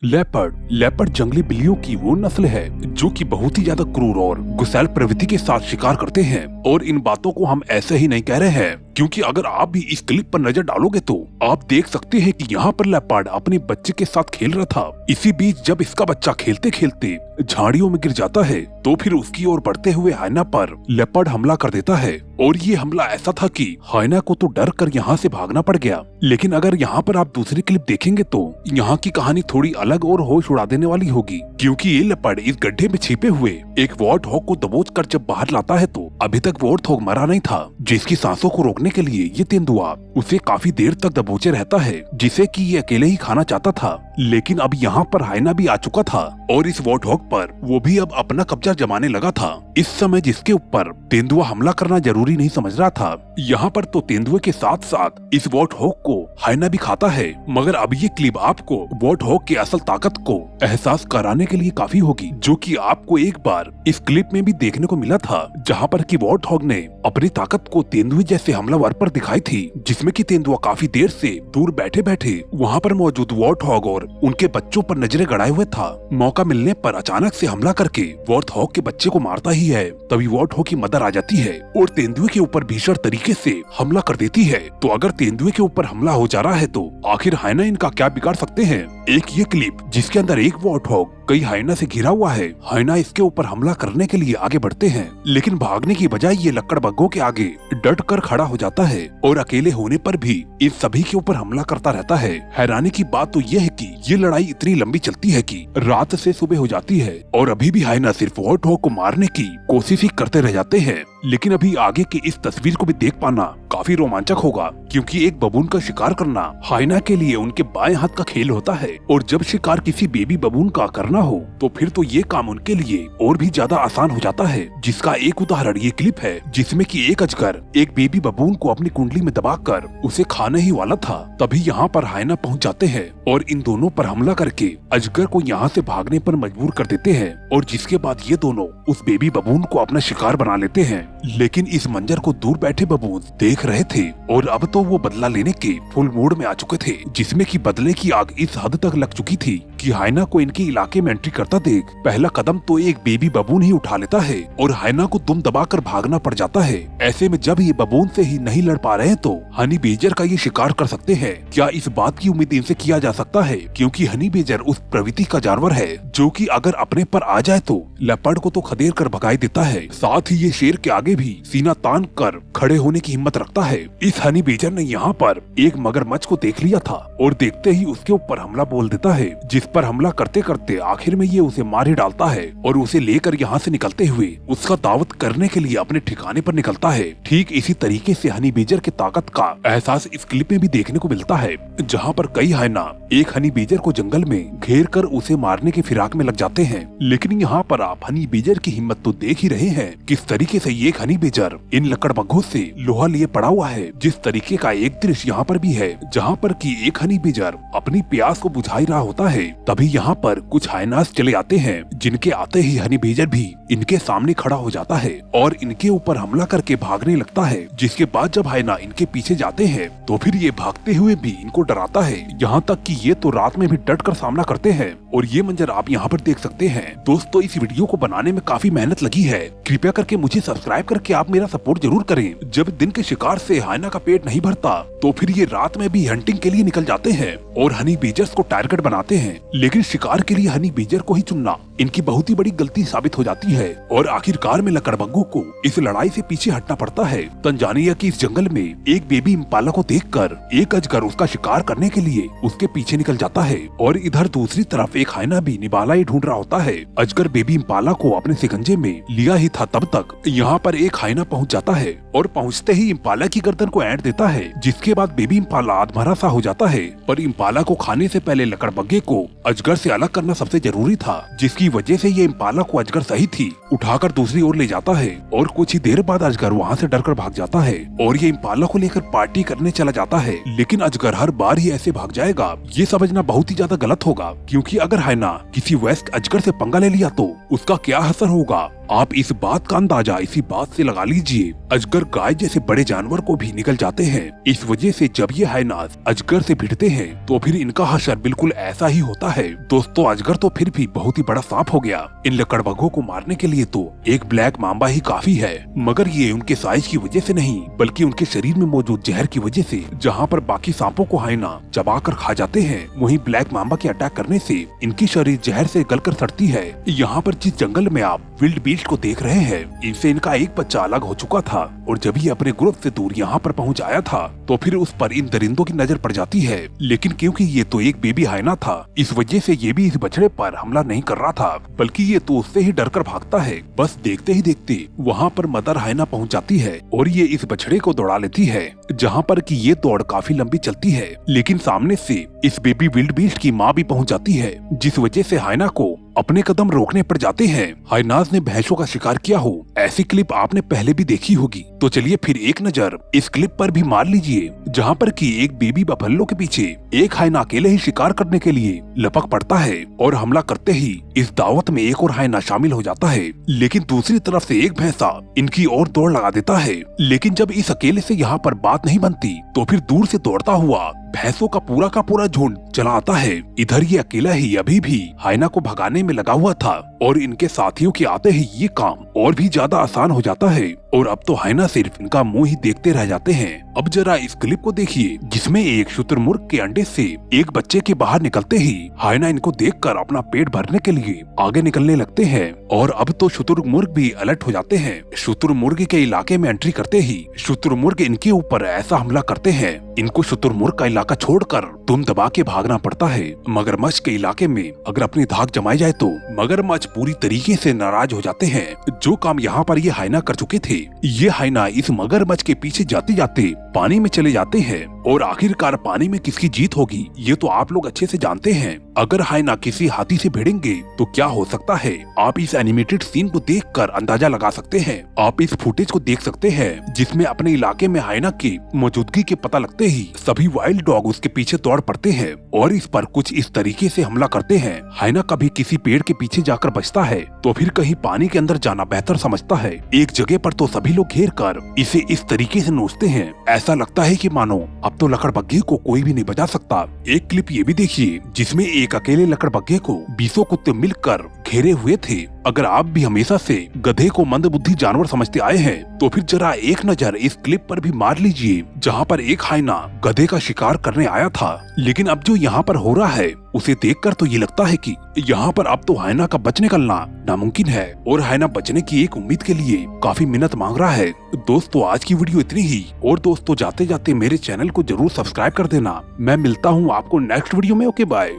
Leopard जंगली बिल्लियों की वो नस्ल है जो कि बहुत ही ज्यादा क्रूर और गुस्सैल प्रवृत्ति के साथ शिकार करते हैं। और इन बातों को हम ऐसे ही नहीं कह रहे हैं, क्योंकि अगर आप भी इस क्लिप पर नजर डालोगे तो आप देख सकते हैं कि यहाँ पर लेपर्ड अपने बच्चे के साथ खेल रहा था। इसी बीच जब इसका बच्चा खेलते खेलते झाड़ियों में गिर जाता है तो फिर उसकी ओर बढ़ते हुए हाइना पर लेपर्ड हमला कर देता है। और ये हमला ऐसा था कि हाइना को तो डर कर यहाँ से भागना पड़ गया। लेकिन अगर यहाँ पर आप दूसरी क्लिप देखेंगे तो यहाँ की कहानी थोड़ी अलग और होश उड़ा देने वाली होगी, क्योंकि ये लेपर्ड इस गड्ढे में छिपे हुए एक वॉर्ड हॉग को दबोच कर जब बाहर लाता है तो अभी तक वॉर्ड हॉग मरा नहीं था, जिसकी सांसों को रोकने के लिए ये तेंदुआ उसे काफी देर तक दबोचे रहता है, जिसे कि ये अकेले ही खाना चाहता था। लेकिन अब यहाँ पर हाइना भी आ चुका था और इस वॉर्ड हॉग पर वो भी अब अपना कब्जा जमाने लगा था। इस समय जिसके ऊपर तेंदुआ हमला करना जरूरी नहीं समझ रहा था, यहाँ पर तो तेंदुए के साथ साथ इस वॉर्ड हॉग को हाइना भी खाता है। मगर अब ये क्लिप आपको वॉर्ड हॉग की असल ताकत को एहसास कराने के लिए काफी होगी, जो कि आपको एक बार इस क्लिप में भी देखने को मिला था, जहाँ पर कि वॉर्ड हॉग ने अपनी ताकत को तेंदुए जैसे हमलावर पर दिखाई थी, जिसमें कि तेंदुआ काफी देर से दूर बैठे बैठे वहाँ पर मौजूद वॉर्ड हॉग और उनके बच्चों पर नजरें गड़ाए हुए था। मौका मिलने पर अचानक से हमला करके वॉर्ड हॉग के बच्चे को मारता ही है। तभी वॉर्ड हॉग की मदर आ जाती है और तेंदुए के ऊपर भीषण तरीके से हमला कर देती है। तो अगर तेंदुए के ऊपर हमला हो जा रहा है तो आखिर हाइना इनका क्या बिगाड़ सकते हैं। एक ये क्लिप जिसके अंदर एक वॉर्ड हॉग कई हाइना से घिरा हुआ है। हाइना इसके ऊपर हमला करने के लिए आगे बढ़ते हैं, लेकिन भागने की बजाय ये लकड़बग्घों के आगे डट कर खड़ा हो जाता है और अकेले होने पर भी इन सभी के ऊपर हमला करता रहता है। हैरानी की बात तो यह है कि ये लड़ाई इतनी लंबी चलती है कि रात से सुबह हो जाती है और अभी भी हाइना सिर्फ वॉर्ड हॉग को मारने की कोशिश ही करते रह जाते हैं। लेकिन अभी आगे की इस तस्वीर को भी देख पाना काफी रोमांचक होगा, क्योंकि एक बबून का शिकार करना हाइना के लिए उनके बाएं हाथ का खेल होता है। और जब शिकार किसी बेबी बबून का करना हो तो फिर तो ये काम उनके लिए और भी ज्यादा आसान हो जाता है, जिसका एक उदाहरण ये क्लिप है, जिसमें कि एक अजगर एक बेबी बबून को अपनी कुंडली में दबाकर उसे खाने ही वाला था। तभी यहाँ पर हाइना पहुँच जाते हैं और इन दोनों पर हमला करके अजगर को यहाँ से भागने पर मजबूर कर देते हैं। और जिसके बाद ये दोनों उस बेबी बबून को अपना शिकार बना लेते हैं। लेकिन इस मंजर को दूर बैठे बबून देख रहे थे और अब तो वो बदला लेने के फुल मूड में आ चुके थे, जिसमें कि बदले की आग इस हद तक लग चुकी थी कि हाइना को इनके इलाके में एंट्री करता देख पहला कदम तो एक बेबी बबून ही उठा लेता है और हाइना को दुम दबाकर भागना पड़ जाता है। ऐसे में जब ये बबून से ही नहीं लड़ पा रहे तो हनी बेजर का ये शिकार कर सकते हैं। क्या इस बात की उम्मीद इनसे किया जा सकता है, क्योंकि हनी बेजर उस प्रवृत्ति का जानवर है जो कि अगर अपने पर आ जाए तो लेपर्ड को तो खदेड़ कर भगाई देता है, साथ ही ये शेर के आगे भी सीना तान कर खड़े होने की हिम्मत रखता है। इस हनी बेजर ने यहाँ पर एक मगरमच्छ को देख लिया था और देखते ही उसके ऊपर हमला बोल देता है, जिस पर हमला करते करते आखिर में ये उसे मार ही डालता है और उसे लेकर यहाँ से निकलते हुए उसका दावत करने के लिए अपने ठिकाने पर निकलता है। ठीक इसी तरीके से हनी बेजर की ताकत का एहसास इस क्लिप में भी देखने को मिलता है, जहाँ पर कई हाइना एक हनी बेजर को जंगल में घेर कर उसे मारने के फिराक में लग जाते हैं। लेकिन यहाँ पर आप हनी बेजर की हिम्मत तो देख ही रहे हैं, किस तरीके से ये हनी बेजर इन लकड़बग्घों से लोहा लिए पड़ा हुआ है। जिस तरीके का एक दृश्य यहाँ पर भी है, जहाँ पर कि एक हनी बेजर अपनी प्यास को बुझा ही रहा होता है, तभी यहाँ पर कुछ हाइनास चले आते हैं, जिनके आते ही हनी बेजर भी इनके सामने खड़ा हो जाता है और इनके ऊपर हमला करके भागने लगता है। जिसके बाद जब हाइना इनके पीछे जाते हैं तो फिर ये भागते हुए भी इनको डराता है, यहाँ तक कि ये तो रात में भी डट कर सामना करते हैं। और ये मंजर आप यहाँ पर देख सकते हैं। दोस्तों, इस वीडियो को बनाने में काफी मेहनत लगी है, कृपया करके मुझे सब्सक्राइब करके आप मेरा सपोर्ट जरूर करें। जब दिन के शिकार से हाइना का पेट नहीं भरता तो फिर ये रात में भी हंटिंग के लिए निकल जाते हैं और हनी बेजर्स को टारगेट बनाते हैं। लेकिन शिकार के लिए हनी बेजर को ही चुनना इनकी बहुत ही बड़ी गलती साबित हो जाती है और आखिरकार में लकड़बग्घों को इस लड़ाई से पीछे हटना पड़ता है। तंजानिया की इस जंगल में एक बेबी इम्पाला को देखकर एक अजगर उसका शिकार करने के लिए उसके पीछे निकल जाता है और इधर दूसरी तरफ एक हाइना भी निबाला ही ढूंढ रहा होता है। अजगर बेबी इम्पाला को अपने शिकंजे में लिया ही था, तब तक यहाँ पर एक हाइना पहुँच जाता है और पहुँचते ही इम्पाला की गर्दन को ऐंठ देता है, जिसके बाद बेबी इम्पाला आधमरा सा हो जाता है। पर इम्पाला को खाने से पहले लकड़बग्घे को अजगर से अलग करना सबसे जरूरी था, जिसकी वजह से ये इम्पाला को अजगर सही थी उठाकर दूसरी ओर ले जाता है और कुछ ही देर बाद अजगर वहाँ से डरकर भाग जाता है और ये इम्पाला को लेकर पार्टी करने चला जाता है। लेकिन अजगर हर बार ही ऐसे भाग जाएगा, ये समझना बहुत ही ज्यादा गलत होगा, क्योंकि अगर हाइना किसी वयस्क अजगर से पंगा ले लिया तो उसका क्या असर होगा, आप इस बात का अंदाजा इसी बात से लगा लीजिए। अजगर गाय जैसे बड़े जानवर को भी निकल जाते हैं। इस वजह से जब ये हाइनास अजगर से भिड़ते हैं तो फिर इनका हशर बिल्कुल ऐसा ही होता है। है। दोस्तों अजगर तो फिर भी बहुत ही बड़ा सांप हो गया। इन लकड़बग्घों को मारने के लिए तो एक ब्लैक मांबा ही काफी है, मगर ये उनके साइज की वजह से नहीं बल्कि उनके शरीर में मौजूद जहर की वजह से। जहाँ पर बाकी सांपों को हाइना चबा कर खा जाते हैं, वहीं ब्लैक मांबा के अटैक करने से इनकी शरीर जहर से गलकर सड़ती है। यहाँ पर जिस जंगल में आप विल्ड बीस्ट को देख रहे हैं, इनसे इनका एक बच्चा अलग हो चुका था और जब ये अपने ग्रुप से दूर यहाँ पर पहुँच आया था तो फिर उस पर इन दरिंदों की नजर पड़ जाती है। लेकिन क्योंकि ये तो एक बेबी हाइना था, इस वजह से ये भी इस बछड़े पर हमला नहीं कर रहा था, बल्कि ये तो उससे ही डरकर भागता है। बस देखते ही देखते वहाँ पर मदर हाइना पहुँच जाती है और ये इस बछड़े को दौड़ा लेती है। जहाँ पर कि ये दौड़ काफी लंबी चलती है, लेकिन सामने से इस बेबी विल्ड बीस्ट की माँ भी पहुँच जाती है, जिस वजह से हाइना को अपने कदम रोकने पड़ जाते हैं। हाइनाज ने भैंसों का शिकार किया हो, ऐसी क्लिप आपने पहले भी देखी होगी, तो चलिए फिर एक नजर इस क्लिप पर भी मार लीजिए, जहाँ पर कि एक बेबी बफेलो के पीछे एक हाइना अकेले ही शिकार करने के लिए लपक पड़ता है और हमला करते ही इस दावत में एक और हाइना शामिल हो जाता है। लेकिन दूसरी तरफ से एक भैंसा इनकी ओर दौड़ लगा देता है, लेकिन जब इस अकेले से यहाँ पर बात नहीं बनती तो फिर दूर से दौड़ता हुआ भैंसों का पूरा झुंड चला आता है। इधर ये अकेला ही अभी भी हाइना को भगाने में लगा हुआ था और इनके साथियों के आते ही ये काम और भी ज्यादा आसान हो जाता है और अब तो हाइना सिर्फ इनका मुंह ही देखते रह जाते हैं। अब जरा इस क्लिप को देखिए, जिसमें एक शुतुरमुर्ग के अंडे से एक बच्चे के बाहर निकलते ही हाइना इनको देखकर अपना पेट भरने के लिए आगे निकलने लगते हैं और अब तो शुतुरमुर्ग भी अलर्ट हो जाते हैं। शुतुरमुर्ग के इलाके में एंट्री करते ही शुतुरमुर्ग इनके ऊपर ऐसा हमला करते हैं, इनको शुतुरमुर्ग का इलाका छोड़कर दुम दबा के भागना पड़ता है। मगरमच्छ के इलाके में अगर अपनी धाक जमाई जाए तो मगरमच्छ पूरी तरीके से नाराज हो जाते हैं। जो काम यहाँ पर ये हाइना कर चुके थे, ये हाइना इस मगरमच्छ के पीछे जाते जाते पानी में चले जाते हैं और आखिरकार पानी में किसकी जीत होगी ये तो आप लोग अच्छे से जानते हैं। अगर हाइना किसी हाथी से भिड़ेंगे तो क्या हो सकता है, आप इस एनिमेटेड सीन को देखकर अंदाजा लगा सकते हैं। आप इस फुटेज को देख सकते हैं जिसमें अपने इलाके में हाइना की मौजूदगी के पता लगते ही सभी वाइल्ड डॉग उसके पीछे दौड़ पड़ते हैं और इस पर कुछ इस तरीके से हमला करते हैं। हाइना कभी किसी पेड़ के पीछे जाकर बचता है तो फिर कहीं पानी के अंदर जाना बेहतर समझता है। एक जगह पर तो सभी लोग घेर कर इसे इस तरीके से नोचते हैं, ऐसा लगता है कि मानो अब तो लकड़बग्घे को कोई भी नहीं बचा सकता। एक क्लिप ये भी देखिए जिसमें एक अकेले लकड़बग्घे को 20 कुत्ते मिलकर घेरे हुए थे। अगर आप भी हमेशा से गधे को मंदबुद्धि जानवर समझते आए हैं तो फिर जरा एक नजर इस क्लिप पर भी मार लीजिए, जहाँ पर एक हाइना गधे का शिकार करने आया था। लेकिन अब जो यहाँ पर हो रहा है उसे देखकर तो ये लगता है कि यहाँ पर अब तो हाइना का बच निकलना नामुमकिन है और हाइना बचने की एक उम्मीद के लिए काफी मिन्नत मांग रहा है। दोस्तों आज की वीडियो इतनी ही, और दोस्तों जाते जाते मेरे चैनल को जरूर सब्सक्राइब कर देना। मैं मिलता हूँ आपको नेक्स्ट वीडियो में। Okay bye.